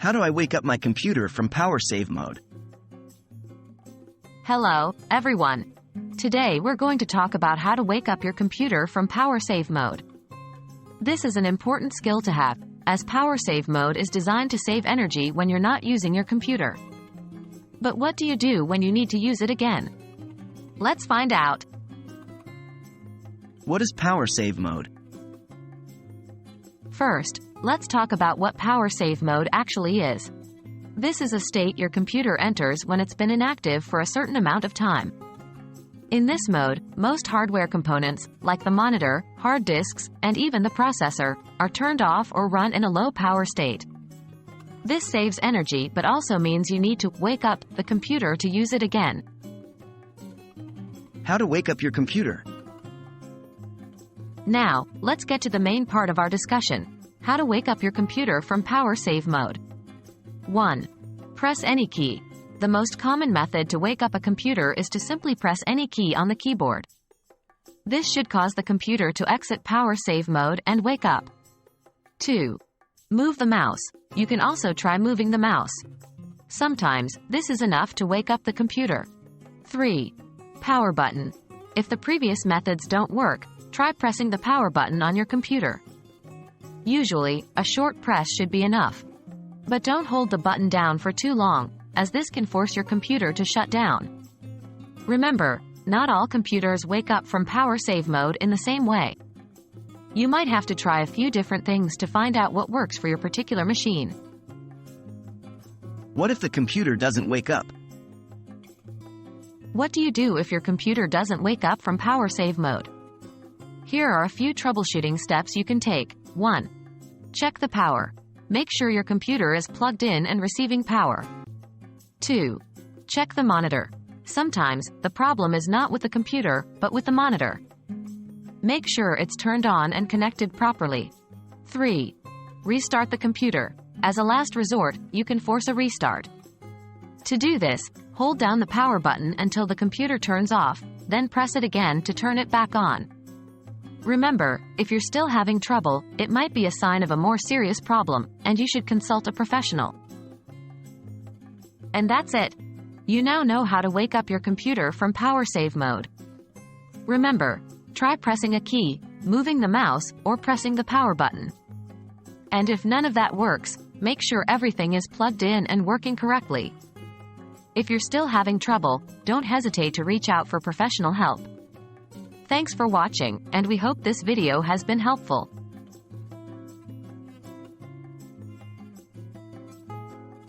How do I wake up my computer from power save mode? Hello, everyone. Today we're going to talk about how to wake up your computer from power save mode. This is an important skill to have, as power save mode is designed to save energy when you're not using your computer. But what do you do when you need to use it again? Let's find out. What is power save mode? First, let's talk about what power save mode actually is. This is a state your computer enters when it's been inactive for a certain amount of time. In this mode, most hardware components, like the monitor, hard disks, and even the processor, are turned off or run in a low power state. This saves energy but also means you need to wake up the computer to use it again. How to wake up your computer? Now, let's get to the main part of our discussion: how to wake up your computer from power save mode. 1. Press any key. The most common method to wake up a computer is to simply press any key on the keyboard. This should cause the computer to exit power save mode and wake up. 2. Move the mouse. You can also try moving the mouse. Sometimes, this is enough to wake up the computer. 3. Power button. If the previous methods don't work, try pressing the power button on your computer. Usually, a short press should be enough. But don't hold the button down for too long, as this can force your computer to shut down. Remember, not all computers wake up from power save mode in the same way. You might have to try a few different things to find out what works for your particular machine. What if the computer doesn't wake up? What do you do if your computer doesn't wake up from power save mode? Here are a few troubleshooting steps you can take. 1. Check the power. Make sure your computer is plugged in and receiving power. 2. Check the monitor. Sometimes, the problem is not with the computer, but with the monitor. Make sure it's turned on and connected properly. 3. Restart the computer. As a last resort, you can force a restart. To do this, hold down the power button until the computer turns off, then press it again to turn it back on. Remember, if you're still having trouble, it might be a sign of a more serious problem, and you should consult a professional. And that's it. You now know how to wake up your computer from power save mode. Remember, try pressing a key, moving the mouse, or pressing the power button. And if none of that works, make sure everything is plugged in and working correctly. If you're still having trouble, don't hesitate to reach out for professional help. Thanks for watching, and we hope this video has been helpful.